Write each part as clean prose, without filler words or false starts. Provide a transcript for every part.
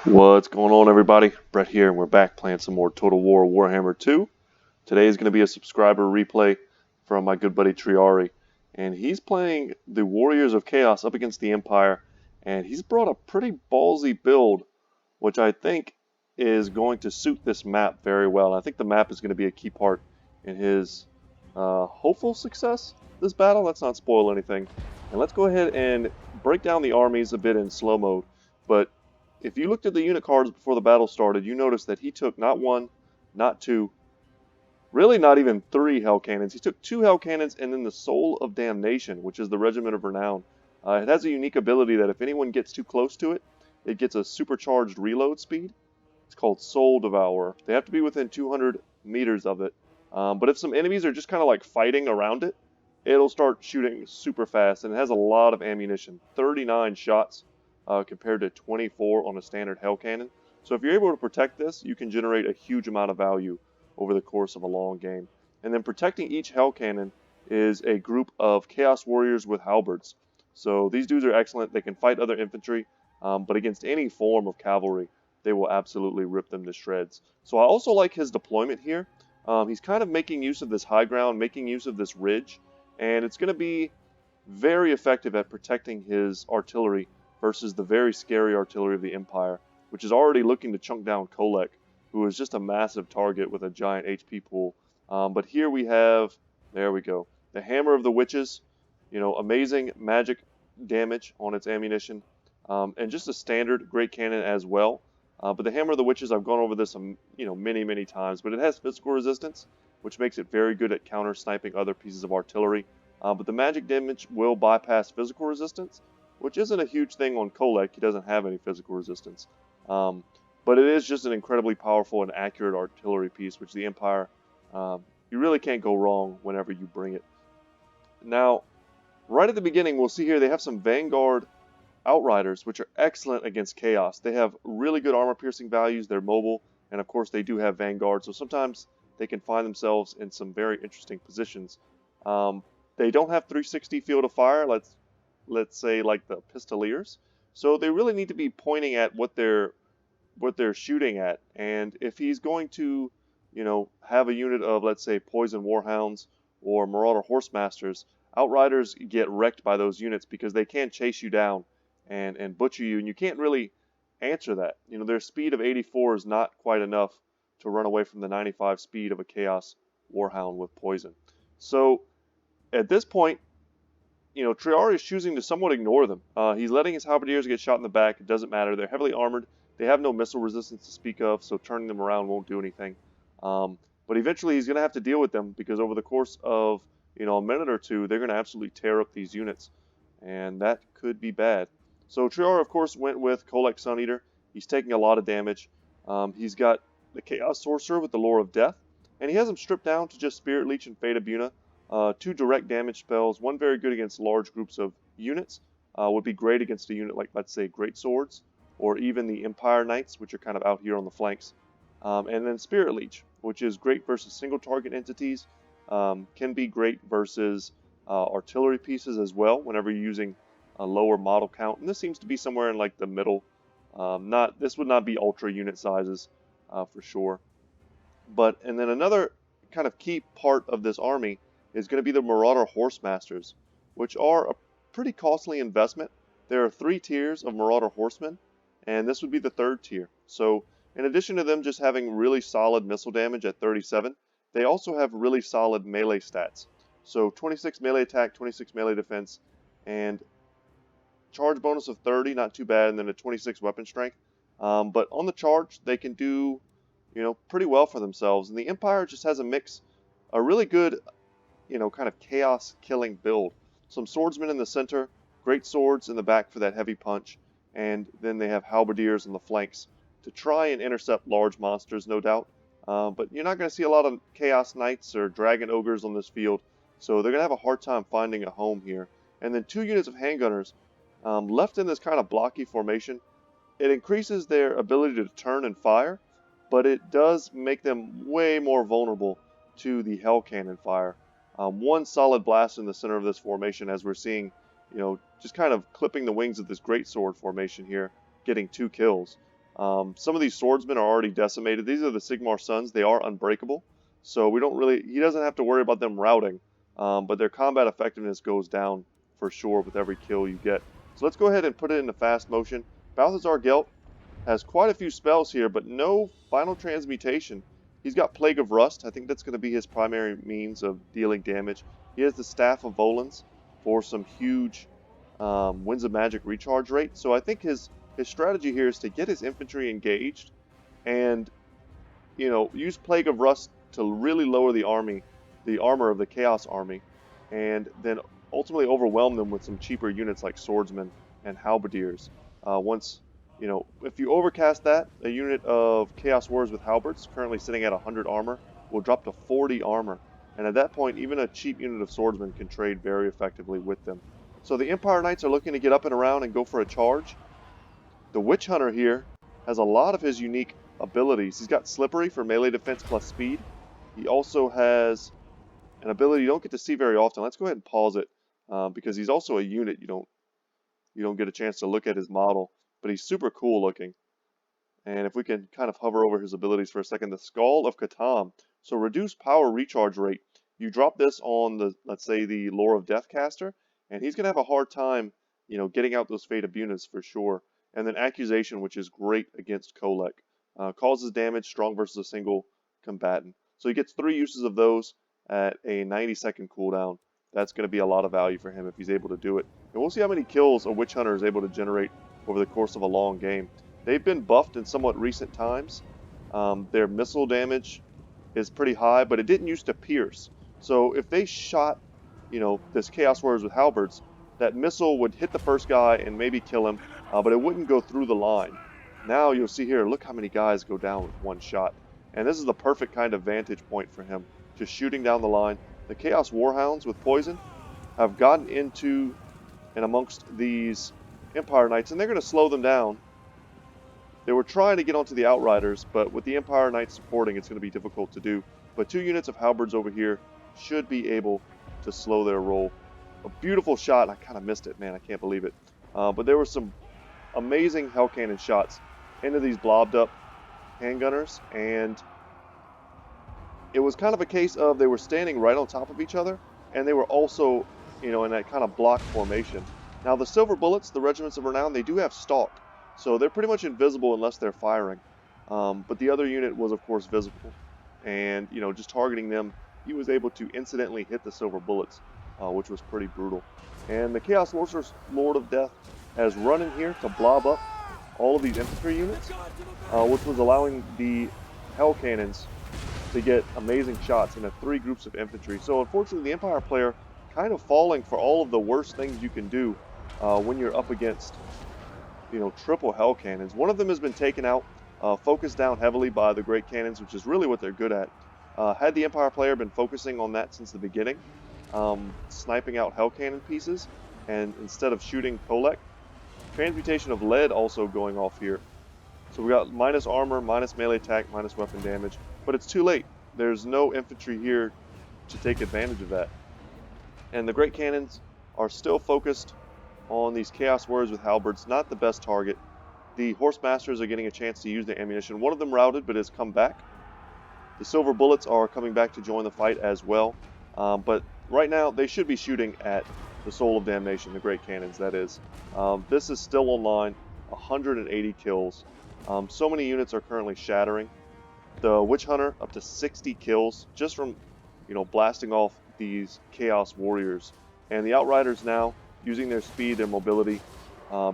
What's going on, everybody? Brett here, and we're back playing some more Total War Warhammer 2. Today is going to be a subscriber replay from my good buddy Triarii, and he's playing the Warriors of Chaos up against the Empire, and he's brought a pretty ballsy build, which I think is going to suit this map very well. I think the map is going to be a key part in his hopeful success this battle. Let's not spoil anything, and let's go ahead and break down the armies a bit in slow mode. But if you looked at the unit cards before the battle started, you noticed that he took not one, not two, really not even three Hellcanons. He took two Hellcanons and then the Soul of Damnation, which is the Regiment of Renown. It has a unique ability that if anyone gets too close to it, it gets a supercharged reload speed. It's called Soul Devourer. They have to be within 200 meters of it. But if some enemies are just kind of like fighting around it, it'll start shooting super fast, and it has a lot of ammunition. 39 shots compared to 24 on a standard Hellcanon. So if you're able to protect this, you can generate a huge amount of value over the course of a long game. And then protecting each Hellcanon is a group of Chaos Warriors with halberds. So these dudes are excellent. They can fight other infantry, but against any form of cavalry, they will absolutely rip them to shreds. So I also like his deployment here. He's kind of making use of this high ground, making use of this ridge, and it's going to be very effective at protecting his artillery versus the very scary artillery of the Empire, which is already looking to chunk down Kolek, who is just a massive target with a giant HP pool. But here we have, there we go, the Hammer of the Witches, amazing magic damage on its ammunition, and just a standard great cannon as well. But the Hammer of the Witches, I've gone over this, many times, but it has physical resistance, which makes it very good at counter sniping other pieces of artillery. But the magic damage will bypass physical resistance, which isn't a huge thing on Kolek. He doesn't have any physical resistance. But it is just an incredibly powerful and accurate artillery piece, which the Empire, you really can't go wrong whenever you bring it. Now, right at the beginning, we'll see here they have some Vanguard Outriders, which are excellent against Chaos. They have really good armor-piercing values, they're mobile, and of course they do have Vanguard, so sometimes they can find themselves in some very interesting positions. They don't have 360 field of fire, let's say like the Pistoliers, so they really need to be pointing at what they're shooting at. And if he's going to, have a unit of, let's say, Poison Warhounds or Marauder Horsemasters, Outriders get wrecked by those units because they can chase you down and butcher you, and you can't really answer that. Their speed of 84 is not quite enough to run away from the 95 speed of a Chaos Warhound with Poison. So at this point, Triarii is choosing to somewhat ignore them. He's letting his halberdiers get shot in the back. It doesn't matter. They're heavily armored. They have no missile resistance to speak of, so turning them around won't do anything. But eventually he's going to have to deal with them because over the course of, a minute or two, they're going to absolutely tear up these units. And that could be bad. So Triarii, of course, went with Kolek Suneater. He's taking a lot of damage. He's got the Chaos Sorcerer with the Lore of Death. And he has him stripped down to just Spirit Leech and Fate Abuna. Two direct damage spells, one very good against large groups of units, would be great against a unit like, let's say, Great Swords, or even the Empire Knights, which are kind of out here on the flanks. And then Spirit Leech, which is great versus single target entities, can be great versus artillery pieces as well, whenever you're using a lower model count. And this seems to be somewhere in like the middle. This would not be ultra unit sizes for sure. And then another kind of key part of this army is going to be the Marauder Horsemasters, which are a pretty costly investment. There are 3 tiers of Marauder Horsemen, and this would be the 3rd tier. So in addition to them just having really solid missile damage at 37, they also have really solid melee stats. So 26 melee attack, 26 melee defense, and charge bonus of 30, not too bad, and then a 26 weapon strength. But on the charge, they can do, pretty well for themselves. And the Empire just has a really good, kind of chaos killing build. Some swordsmen in the center, great swords in the back for that heavy punch, and then they have halberdiers on the flanks to try and intercept large monsters, no doubt. But you're not going to see a lot of Chaos Knights or Dragon Ogres on this field, so they're going to have a hard time finding a home here. And then 2 units of handgunners left in this kind of blocky formation. It increases their ability to turn and fire, but it does make them way more vulnerable to the Hellcanon fire. One solid blast in the center of this formation, as we're seeing, just kind of clipping the wings of this greatsword formation here, getting 2 kills. Some of these swordsmen are already decimated. These are the Sigmar Sons. They are unbreakable, so he doesn't have to worry about them routing, but their combat effectiveness goes down for sure with every kill you get. So let's go ahead and put it into fast motion. Balthazar Gelt has quite a few spells here, but no final transmutation. He's got Plague of Rust. I think that's going to be his primary means of dealing damage. He has the Staff of Volans for some huge Winds of Magic recharge rate. So I think his strategy here is to get his infantry engaged and, use Plague of Rust to really lower the armor of the Chaos Army, and then ultimately overwhelm them with some cheaper units like swordsmen and halberdiers. If you overcast that, a unit of Chaos Warriors with halberds, currently sitting at 100 armor, will drop to 40 armor. And at that point, even a cheap unit of swordsmen can trade very effectively with them. So the Empire Knights are looking to get up and around and go for a charge. The Witch Hunter here has a lot of his unique abilities. He's got Slippery for melee defense plus speed. He also has an ability you don't get to see very often. Let's go ahead and pause it because he's also a unit. You don't get a chance to look at his model, but he's super cool looking. And if we can kind of hover over his abilities for a second, the Skull of Catan. So reduced power recharge rate. You drop this on let's say the Lore of Deathcaster, and he's going to have a hard time, getting out those Fate of units for sure. And then Accusation, which is great against Kolek. Causes damage, strong versus a single combatant. So he gets 3 uses of those at a 90-second cooldown. That's going to be a lot of value for him if he's able to do it. And we'll see how many kills a Witch Hunter is able to generate over the course of a long game. They've been buffed in somewhat recent times. Their missile damage is pretty high, but it didn't used to pierce. So if they shot, this Chaos Warriors with halberds, that missile would hit the first guy and maybe kill him, but it wouldn't go through the line. Now you'll see here, look how many guys go down with one shot. And this is the perfect kind of vantage point for him, just shooting down the line. The Chaos Warhounds with poison have gotten into and amongst these Empire Knights, and they're going to slow them down. They were trying to get onto the Outriders, but with the Empire Knights supporting, it's going to be difficult to do. But 2 units of halberds over here should be able to slow their roll. A beautiful shot. I kind of missed it, man. I can't believe it. But there were some amazing Hellcanon shots into these blobbed up handgunners, and it was kind of a case of they were standing right on top of each other, and they were also, in that kind of block formation. Now the Silver Bullets, the Regiments of Renown, they do have stalk, so they're pretty much invisible unless they're firing. But the other unit was, of course, visible, and just targeting them, he was able to incidentally hit the Silver Bullets, which was pretty brutal. And the Chaos Lord of Death has run in here to blob up all of these infantry units, which was allowing the Hellcanons to get amazing shots into 3 groups of infantry. So unfortunately, the Empire player kind of falling for all of the worst things you can do when you're up against, triple Hellcanons. One of them has been taken out, focused down heavily by the Great Cannons, which is really what they're good at. Had the Empire player been focusing on that since the beginning, sniping out Hellcanon pieces, and instead of shooting Kolek, Transmutation of Lead also going off here. So we got minus armor, minus melee attack, minus weapon damage, but it's too late. There's no infantry here to take advantage of that. And the Great Cannons are still focused on these Chaos Warriors with halberds, not the best target. The Horsemasters are getting a chance to use the ammunition. One of them routed, but has come back. The Silver Bullets are coming back to join the fight as well. But right now, they should be shooting at the Soul of Damnation, the Great Cannons, that is. This is still online, 180 kills. So many units are currently shattering. The Witch Hunter, up to 60 kills, just from, blasting off these Chaos Warriors. And the Outriders now, using their speed, their mobility,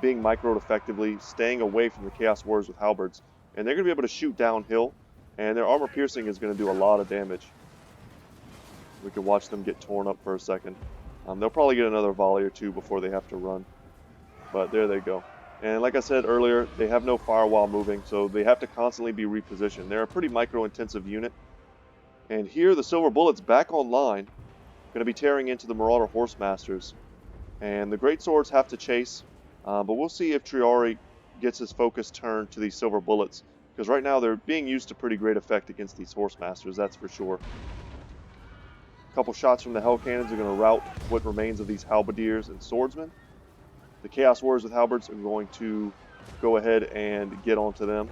being microed effectively, staying away from the Chaos Warriors with halberds. And they're going to be able to shoot downhill, and their armor piercing is going to do a lot of damage. We can watch them get torn up for a second. They'll probably get another volley or 2 before they have to run. But there they go. And like I said earlier, they have no fire while moving, so they have to constantly be repositioned. They're a pretty micro-intensive unit. And here, the Silver Bullets back online, going to be tearing into the Marauder Horsemasters. And the Great Swords have to chase, but we'll see if Triarii gets his focus turned to these Silver Bullets, because right now they're being used to pretty great effect against these Horsemasters, that's for sure. A couple shots from the Hellcanons are going to rout what remains of these Halberdiers and Swordsmen. The Chaos Warriors with halberds are going to go ahead and get onto them.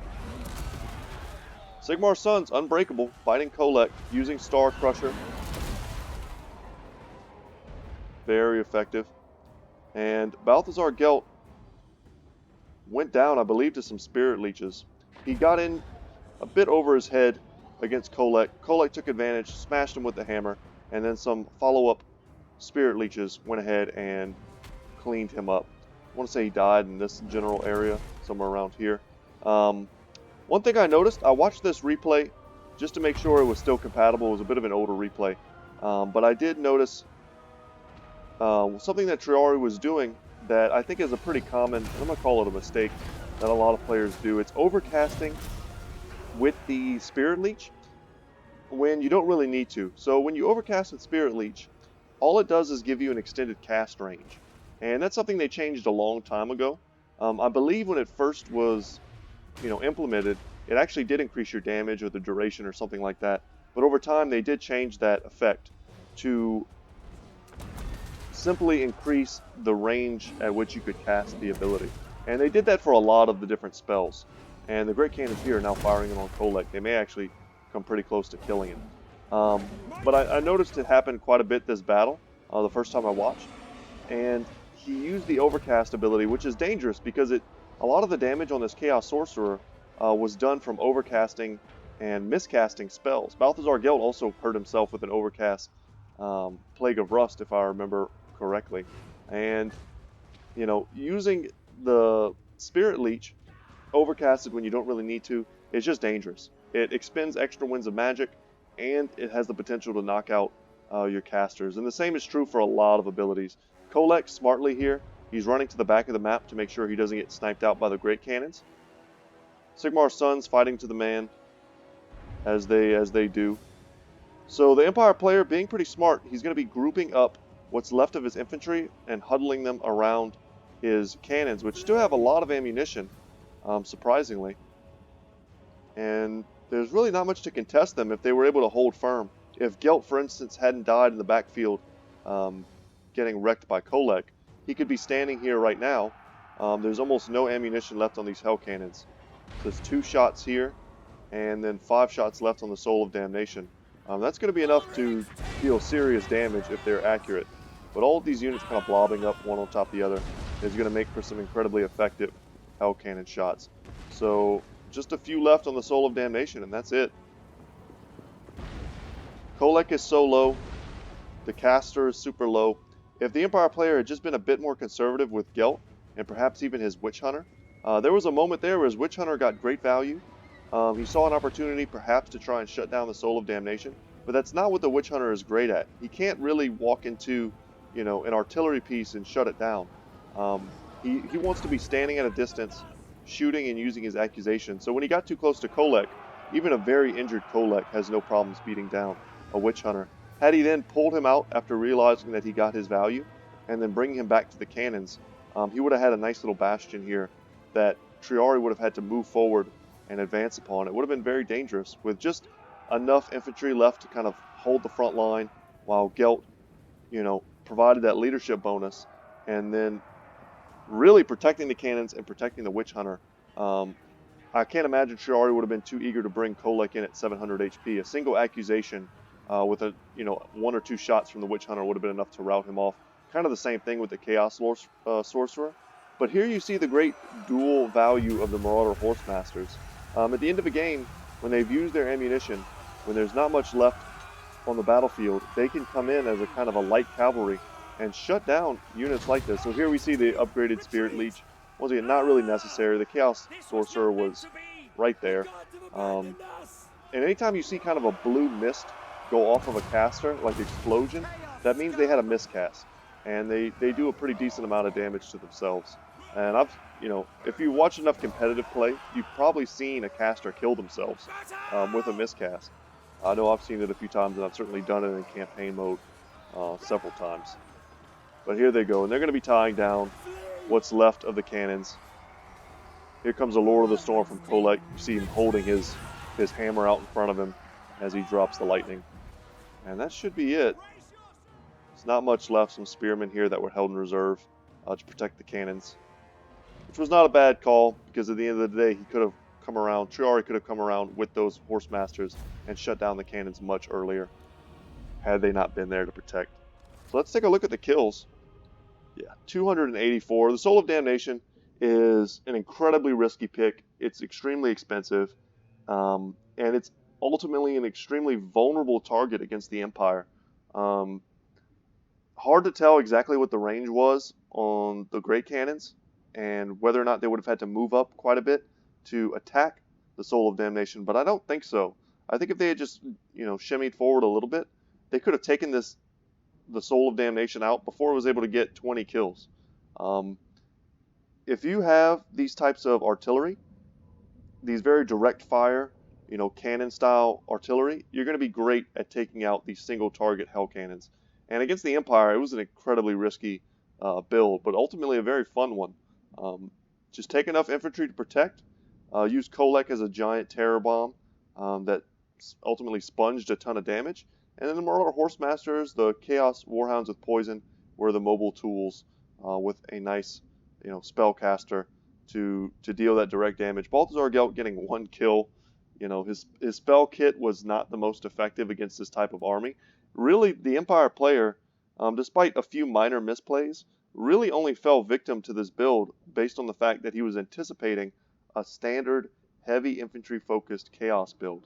Sigmar's Sons, unbreakable, fighting Kolek, using Star Crusher. Very effective. And Balthazar Gelt went down, I believe, to some Spirit Leeches. He got in a bit over his head against Kolek. Kolek took advantage, smashed him with the hammer, and then some follow-up Spirit Leeches went ahead and cleaned him up. I want to say he died in this general area, somewhere around here. One thing I noticed, I watched this replay just to make sure it was still compatible. It was a bit of an older replay. But I did notice something that Triarii was doing that I think is a pretty common, I'm going to call it a mistake, that a lot of players do. It's overcasting with the Spirit Leech when you don't really need to. So when you overcast with Spirit Leech, all it does is give you an extended cast range. And that's something they changed a long time ago. I believe when it first was implemented, it actually did increase your damage or the duration or something like that. But over time, they did change that effect to simply increase the range at which you could cast the ability. And they did that for a lot of the different spells. And the Great Cannons here are now firing it on Kolek. They may actually come pretty close to killing him. But I noticed it happened quite a bit this battle, the first time I watched. And he used the Overcast ability, which is dangerous because a lot of the damage on this Chaos Sorcerer was done from overcasting and miscasting spells. Balthazar Gelt also hurt himself with an Overcast Plague of Rust, if I remember correctly. And, using the Spirit Leech overcasted when you don't really need to is just dangerous. It expends extra winds of magic, and it has the potential to knock out your casters. And the same is true for a lot of abilities. Kolek, smartly here, he's running to the back of the map to make sure he doesn't get sniped out by the Great Cannons. Sigmar's Sons fighting to the man, as they do. So the Empire player, being pretty smart, he's going to be grouping up what's left of his infantry and huddling them around his cannons, which still have a lot of ammunition, surprisingly. And there's really not much to contest them if they were able to hold firm. If Gelt, for instance, hadn't died in the backfield, getting wrecked by Kolek, he could be standing here right now. There's almost no ammunition left on these Hellcanons. So there's 2 shots here, and then 5 shots left on the Soul of Damnation. That's going to be enough to deal serious damage if they're accurate. But all of these units kind of blobbing up one on top of the other is going to make for some incredibly effective Hellcannon shots. So just a few left on the Soul of Damnation, and that's it. Kolek is so low. The caster is super low. If the Empire player had just been a bit more conservative with Gelt, and perhaps even his Witch Hunter, there was a moment there where his Witch Hunter got great value. He saw an opportunity perhaps to try and shut down the Soul of Damnation, but that's not what the Witch Hunter is great at. He can't really walk into, an artillery piece and shut it down. He wants to be standing at a distance, shooting and using his accusation. So when he got too close to Kolek, even a very injured Kolek has no problems beating down a Witch Hunter. Had he then pulled him out after realizing that he got his value, and then bringing him back to the cannons, he would have had a nice little bastion here that Triarii would have had to move forward and advance upon. It would have been very dangerous with just enough infantry left to kind of hold the front line while Gelt, provided that leadership bonus, and then really protecting the cannons and protecting the Witch Hunter. I can't imagine Triarii would have been too eager to bring Kolek in at 700 HP. A single accusation with 1 or 2 shots from the Witch Hunter would have been enough to rout him off. Kind of the same thing with the Chaos Sorcerer. But here you see the great dual value of the Marauder Horsemasters. At the end of a game, when they've used their ammunition, when there's not much left on the battlefield, they can come in as a kind of a light cavalry and shut down units like this. So here we see the upgraded Spirit Leech. Once again, not really necessary. The Chaos Sorcerer was right there. And anytime you see kind of a blue mist go off of a caster, like explosion, that means they had a miscast. And they do a pretty decent amount of damage to themselves. And if you watch enough competitive play, you've probably seen a caster kill themselves with a miscast. I know I've seen it a few times, and I've certainly done it in campaign mode several times. But here they go, and they're going to be tying down what's left of the cannons. Here comes the Lord of the Storm from Kolek. You see him holding his hammer out in front of him as he drops the lightning. And that should be it. There's not much left. Some spearmen here that were held in reserve to protect the cannons. which was not a bad call because at the end of the day, he could have come around, Triarii could have come around with those Horse Masters and shut down the cannons much earlier had they not been there to protect. So let's take a look at the kills. Yeah, 284. The Soul of Damnation is an incredibly risky pick. It's extremely expensive, and it's ultimately an extremely vulnerable target against the Empire. Um, Hard to tell exactly what the range was on the Great Cannons and whether or not they would have had to move up quite a bit to attack the Soul of Damnation, but I don't think so. I think if they had just, shimmied forward a little bit, they could have taken the Soul of Damnation out before it was able to get 20 kills. If you have these types of artillery, these very direct fire, cannon style artillery, you're going to be great at taking out these single target Hellcanons. And against the Empire, it was an incredibly risky build, but ultimately a very fun one. Just take enough infantry to protect. Use Kolek as a giant terror bomb that ultimately sponged a ton of damage. And then the Marauder Horsemasters, the Chaos Warhounds with poison, were the mobile tools with a nice, spellcaster to deal that direct damage. Balthazar Gelt getting 1 kill. His spell kit was not the most effective against this type of army. Really, the Empire player, despite a few minor misplays, really only fell victim to this build based on the fact that he was anticipating a standard heavy infantry focused chaos build.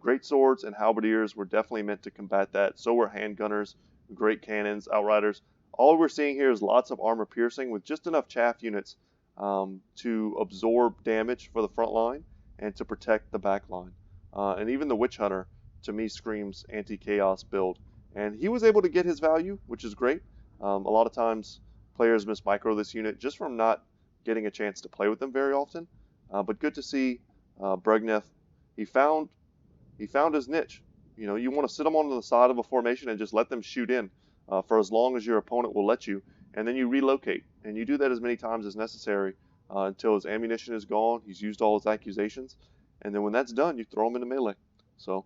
Great swords and halberdiers were definitely meant to combat that. So were handgunners, great cannons, outriders. All we're seeing here is lots of armor piercing with just enough chaff units to absorb damage for the front line and to protect the back line. And even the Witch Hunter, to me, screams anti-chaos build. And he was able to get his value, which is great. A lot of times players miss micro this unit just from not getting a chance to play with them very often. But good to see Bregneth. He found his niche. You want to sit them on the side of a formation and just let them shoot in for as long as your opponent will let you, and then you relocate. And you do that as many times as necessary until his ammunition is gone, he's used all his accusations, and then when that's done, you throw him into melee. So,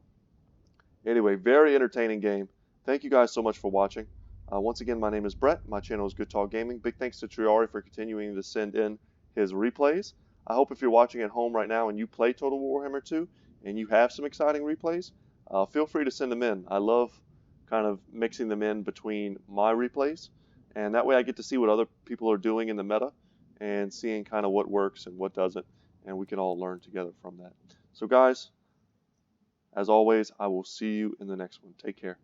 anyway, very entertaining game. Thank you guys so much for watching. Once again, my name is Brett. My channel is Good Talk Gaming. Big thanks to Triarii for continuing to send in his replays. I hope if you're watching at home right now and you play Total War Warhammer 2 and you have some exciting replays, feel free to send them in. I love kind of mixing them in between my replays, and that way I get to see what other people are doing in the meta and seeing kind of what works and what doesn't, and we can all learn together from that. So guys, as always, I will see you in the next one. Take care.